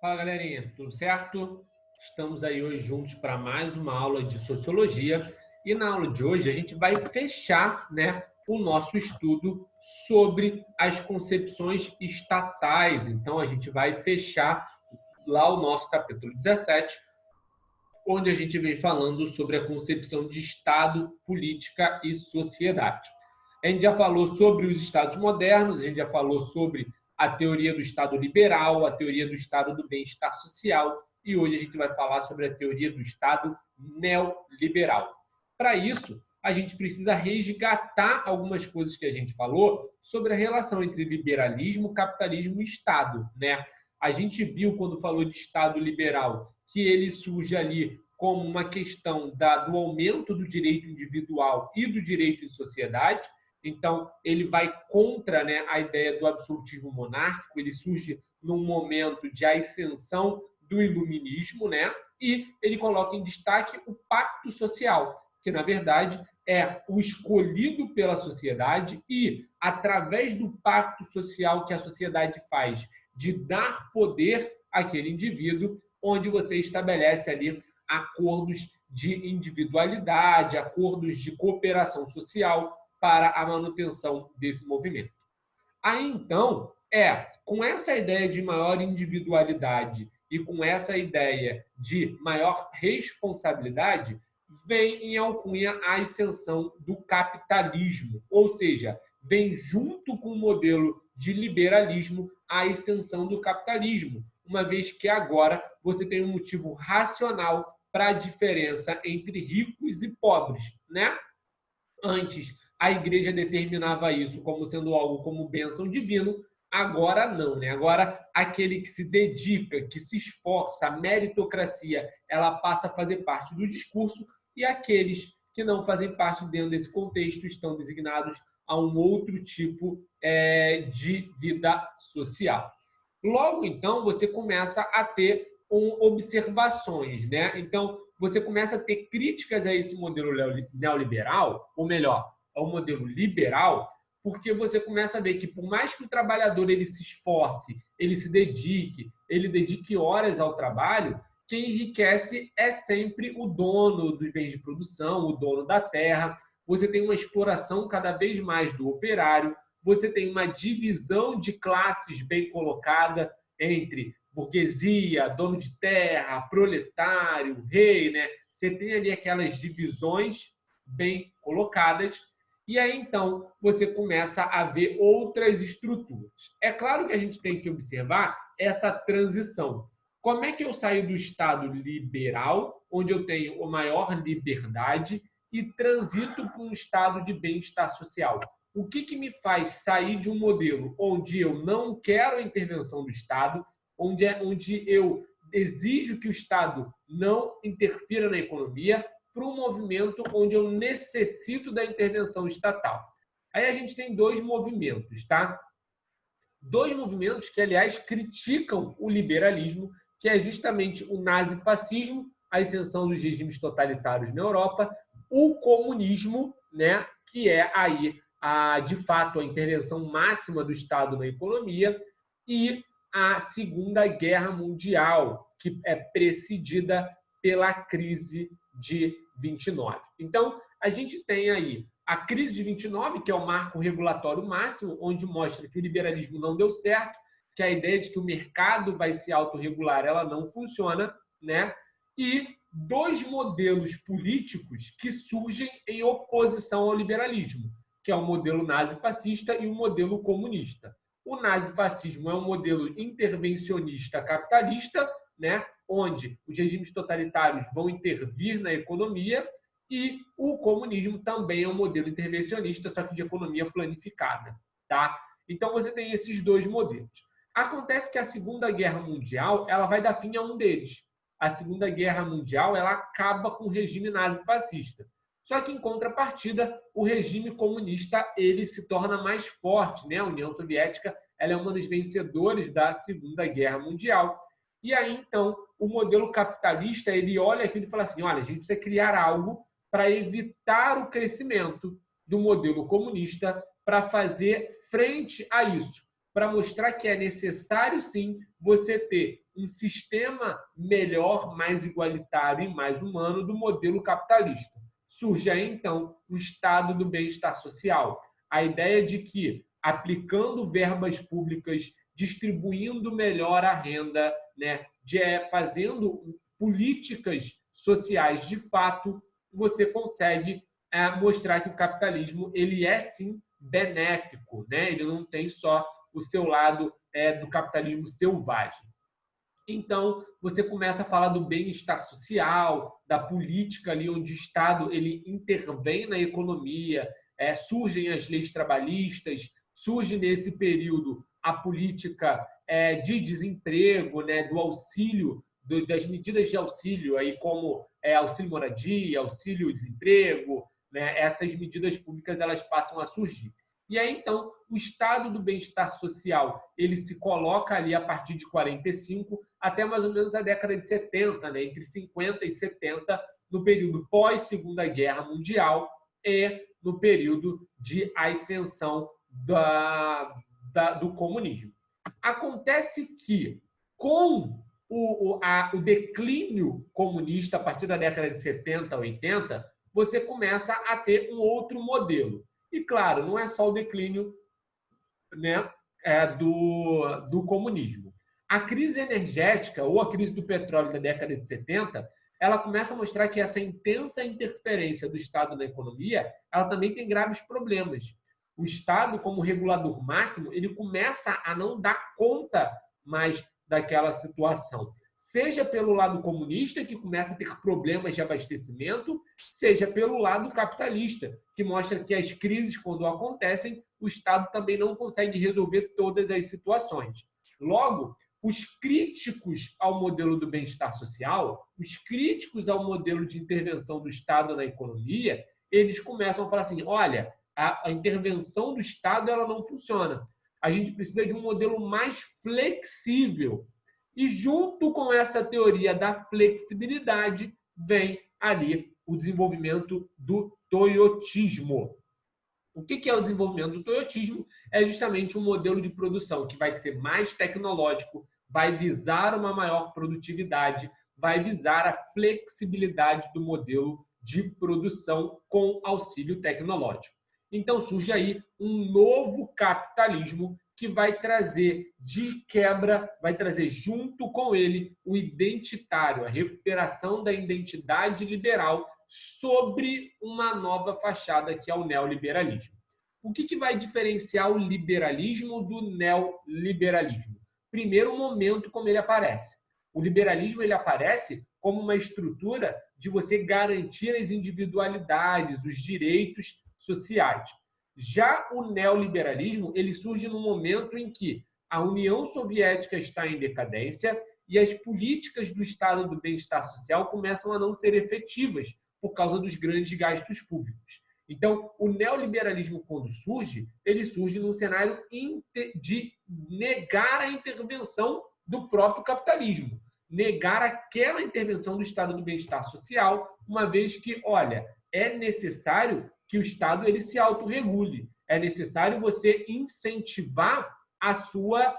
Fala, galerinha, tudo certo? Estamos aí hoje juntos para mais uma aula de sociologia e na aula de hoje a gente vai fechar, né, o nosso estudo sobre as concepções estatais. Então a gente vai fechar lá o nosso capítulo 17, onde a gente vem falando sobre a concepção de Estado, política e sociedade. A gente já falou sobre os Estados modernos, a gente já falou sobre a teoria do Estado liberal, a teoria do Estado do bem-estar social, e hoje a gente vai falar sobre a teoria do Estado neoliberal. Para isso, a gente precisa resgatar algumas coisas que a gente falou sobre a relação entre liberalismo, capitalismo e Estado, né? A gente viu quando falou de Estado liberal que ele surge ali como uma questão do aumento do direito individual e do direito em sociedade. Então, ele vai contra, né, a ideia do absolutismo monárquico, ele surge num momento de ascensão do iluminismo, né? E ele coloca em destaque o pacto social, que na verdade é o escolhido pela sociedade e através do pacto social que a sociedade faz de dar poder àquele indivíduo, onde você estabelece ali acordos de individualidade, acordos de cooperação social para a manutenção desse movimento. Aí então, com essa ideia de maior individualidade e com essa ideia de maior responsabilidade, vem em alcunha a ascensão do capitalismo, ou seja, vem junto com o modelo de liberalismo a ascensão do capitalismo, uma vez que agora você tem um motivo racional para a diferença entre ricos e pobres, né? Antes, a igreja determinava isso como sendo algo como bênção divino, agora não, né? Agora, aquele que se dedica, que se esforça, a meritocracia, ela passa a fazer parte do discurso e aqueles que não fazem parte dentro desse contexto estão designados a um outro tipo de vida social. Logo, então, você começa a ter observações, né? Então, você começa a ter críticas a esse modelo neoliberal, ou melhor, ao modelo liberal, porque você começa a ver que por mais que o trabalhador ele se esforce, ele se dedique, ele dedique horas ao trabalho, quem enriquece é sempre o dono dos bens de produção, o dono da terra. Você tem uma exploração cada vez mais do operário, você tem uma divisão de classes bem colocada entre burguesia, dono de terra, proletário, rei, né? Você tem ali aquelas divisões bem colocadas e aí então você começa a ver outras estruturas. É claro que a gente tem que observar essa transição. Como é que eu saio do Estado liberal, onde eu tenho a maior liberdade, e transito para um estado de bem-estar social? O que me faz sair de um modelo onde eu não quero a intervenção do Estado, onde eu exijo que o Estado não interfira na economia, para um movimento onde eu necessito da intervenção estatal? Aí a gente tem dois movimentos, tá? Dois movimentos que, aliás, criticam o liberalismo, que é justamente o nazifascismo, a ascensão dos regimes totalitários na Europa, o comunismo, né, que é aí de fato a intervenção máxima do Estado na economia, e a Segunda Guerra Mundial, que é precedida pela crise de 29. Então, a gente tem aí a crise de 29, que é o marco regulatório máximo, onde mostra que o liberalismo não deu certo, que a ideia de que o mercado vai se autorregular, ela não funciona, né? E dois modelos políticos que surgem em oposição ao liberalismo, que é o modelo nazifascista e o modelo comunista. O nazifascismo é um modelo intervencionista capitalista, né, onde os regimes totalitários vão intervir na economia, e o comunismo também é um modelo intervencionista, só que de economia planificada, tá? Então você tem esses dois modelos. Acontece que a Segunda Guerra Mundial, ela vai dar fim a um deles. A Segunda Guerra Mundial, ela acaba com o regime nazifascista. Só que em contrapartida, o regime comunista, ele se torna mais forte, né? A União Soviética, ela é uma das vencedoras da Segunda Guerra Mundial. E aí então, o modelo capitalista, ele olha aquilo e fala assim: olha, a gente precisa criar algo para evitar o crescimento do modelo comunista, para fazer frente a isso, para mostrar que é necessário, sim, você ter um sistema melhor, mais igualitário e mais humano do modelo capitalista. Surge aí, então, o estado do bem-estar social. A ideia de que, aplicando verbas públicas, distribuindo melhor a renda, né, fazendo políticas sociais de fato, você consegue mostrar que o capitalismo ele é, sim, benéfico, né? Ele não tem só o seu lado do capitalismo selvagem. Então, você começa a falar do bem-estar social, da política ali onde o Estado ele intervém na economia, surgem as leis trabalhistas, surge nesse período a política de desemprego, né, do auxílio, das medidas de auxílio, aí como auxílio moradia, auxílio desemprego, né, essas medidas públicas elas passam a surgir. E aí, então, o estado do bem-estar social ele se coloca ali a partir de 45 até mais ou menos a década de 70, né? Entre 50 e 70, no período pós-Segunda Guerra Mundial e no período de ascensão do comunismo. Acontece que, com o declínio comunista a partir da década de 70, 80, você começa a ter um outro modelo. E, claro, não é só o declínio, né, do comunismo. A crise energética, ou a crise do petróleo da década de 70, ela começa a mostrar que essa intensa interferência do Estado na economia, ela também tem graves problemas. O Estado, como regulador máximo, ele começa a não dar conta mais daquela situação. Seja pelo lado comunista, que começa a ter problemas de abastecimento, seja pelo lado capitalista, que mostra que as crises, quando acontecem, o Estado também não consegue resolver todas as situações. Logo, os críticos ao modelo do bem-estar social, os críticos ao modelo de intervenção do Estado na economia, eles começam a falar assim, olha, a intervenção do Estado ela não funciona. A gente precisa de um modelo mais flexível. E junto com essa teoria da flexibilidade, vem ali o desenvolvimento do toyotismo. O que é o desenvolvimento do toyotismo? É justamente um modelo de produção que vai ser mais tecnológico, vai visar uma maior produtividade, vai visar a flexibilidade do modelo de produção com auxílio tecnológico. Então surge aí um novo capitalismo que vai trazer de quebra, vai trazer junto com ele o identitário, a recuperação da identidade liberal sobre uma nova fachada que é o neoliberalismo. O que vai diferenciar o liberalismo do neoliberalismo? Primeiro, o momento como ele aparece. O liberalismo ele aparece como uma estrutura de você garantir as individualidades, os direitos sociais. Já o neoliberalismo ele surge no momento em que a União Soviética está em decadência e as políticas do Estado do bem-estar social começam a não ser efetivas por causa dos grandes gastos públicos. Então, o neoliberalismo, quando surge, ele surge num cenário de negar a intervenção do próprio capitalismo, negar aquela intervenção do Estado do bem-estar social, uma vez que, olha, é necessário que o Estado ele se autorregule. É necessário você incentivar a sua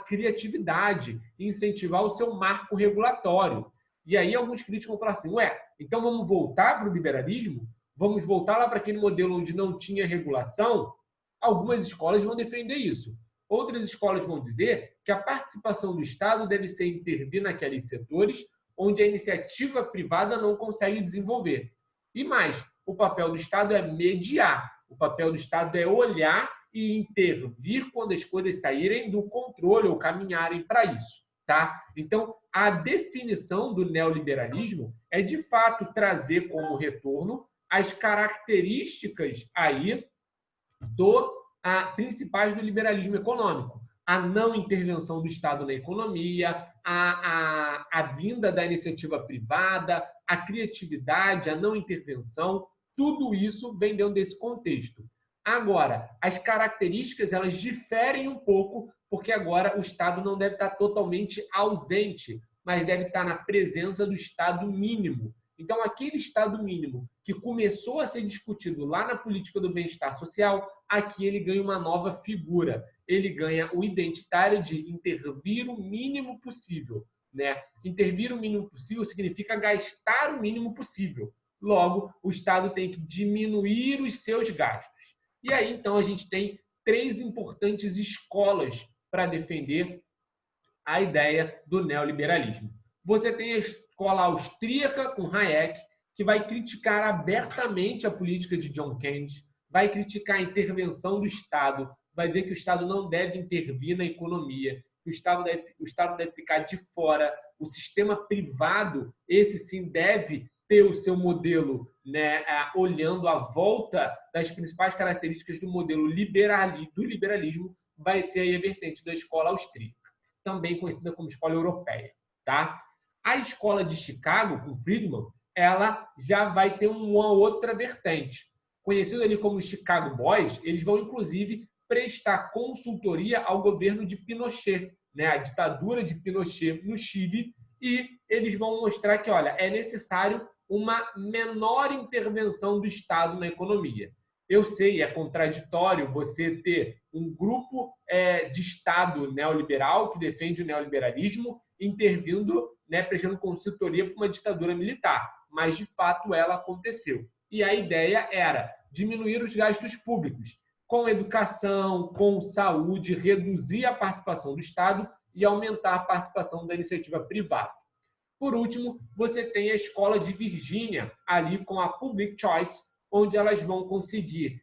criatividade, incentivar o seu marco regulatório. E aí alguns críticos vão falar assim, então vamos voltar para o liberalismo? Vamos voltar lá para aquele modelo onde não tinha regulação? Algumas escolas vão defender isso. Outras escolas vão dizer que a participação do Estado deve ser intervir naqueles setores onde a iniciativa privada não consegue desenvolver. E mais, o papel do Estado é mediar, o papel do Estado é olhar e intervir quando as coisas saírem do controle ou caminharem para isso. Tá? Então, a definição do neoliberalismo é, de fato, trazer como retorno as características aí principais do liberalismo econômico. A não intervenção do Estado na economia, a vinda da iniciativa privada, a criatividade, a não intervenção, tudo isso vem dentro desse contexto. Agora, as características elas diferem um pouco, porque agora o Estado não deve estar totalmente ausente, mas deve estar na presença do Estado mínimo. Então, aquele Estado mínimo que começou a ser discutido lá na política do bem-estar social, aqui ele ganha uma nova figura. ele ganha o identitário de intervir o mínimo possível, né? Intervir o mínimo possível significa gastar o mínimo possível. Logo, o Estado tem que diminuir os seus gastos. E aí, então, a gente tem 3 importantes escolas para defender a ideia do neoliberalismo. Você tem a escola austríaca, com Hayek, que vai criticar abertamente a política de John Keynes, vai criticar a intervenção do Estado, vai dizer que o Estado não deve intervir na economia, que o Estado deve ficar de fora, o sistema privado, esse sim, deve ter o seu modelo, né, olhando a volta das principais características do modelo do liberalismo, vai ser aí a vertente da escola austríaca, também conhecida como escola europeia. Tá? A escola de Chicago, com Friedman, ela já vai ter uma outra vertente. Conhecido ali como Chicago Boys, eles vão, inclusive, prestar consultoria ao governo de Pinochet, né? A ditadura de Pinochet no Chile, e eles vão mostrar que, olha, é necessário uma menor intervenção do Estado na economia. Eu sei, é contraditório você ter um grupo de Estado neoliberal que defende o neoliberalismo intervindo, né, prestando consultoria para uma ditadura militar, mas de fato ela aconteceu. E a ideia era diminuir os gastos públicos com educação, com saúde, reduzir a participação do Estado e aumentar a participação da iniciativa privada. Por último, você tem a escola de Virgínia, ali com a Public Choice, onde elas vão conseguir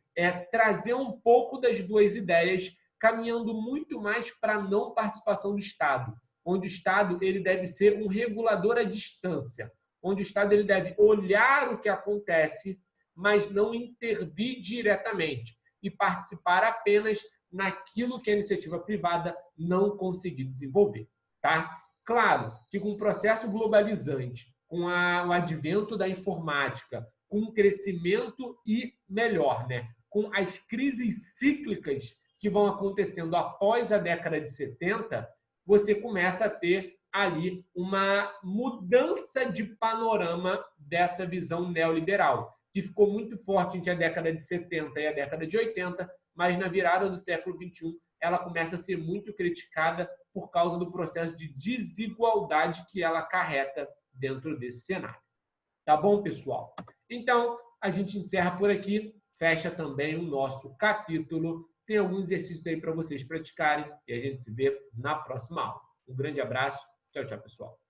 trazer um pouco das duas ideias, caminhando muito mais para a não participação do Estado, onde o Estado ele deve ser um regulador à distância, onde o Estado ele deve olhar o que acontece, mas não intervir diretamente e participar apenas naquilo que a iniciativa privada não conseguir desenvolver. Tá? Claro que com o processo globalizante, com o advento da informática, com o crescimento e melhor, né, com as crises cíclicas que vão acontecendo após a década de 70, você começa a ter ali uma mudança de panorama dessa visão neoliberal, que ficou muito forte entre a década de 70 e a década de 80, mas na virada do século XXI ela começa a ser muito criticada por causa do processo de desigualdade que ela acarreta dentro desse cenário. Tá bom, pessoal? Então, a gente encerra por aqui, fecha também o nosso capítulo. Tem alguns exercícios aí para vocês praticarem e a gente se vê na próxima aula. Um grande abraço. Tchau, tchau, pessoal.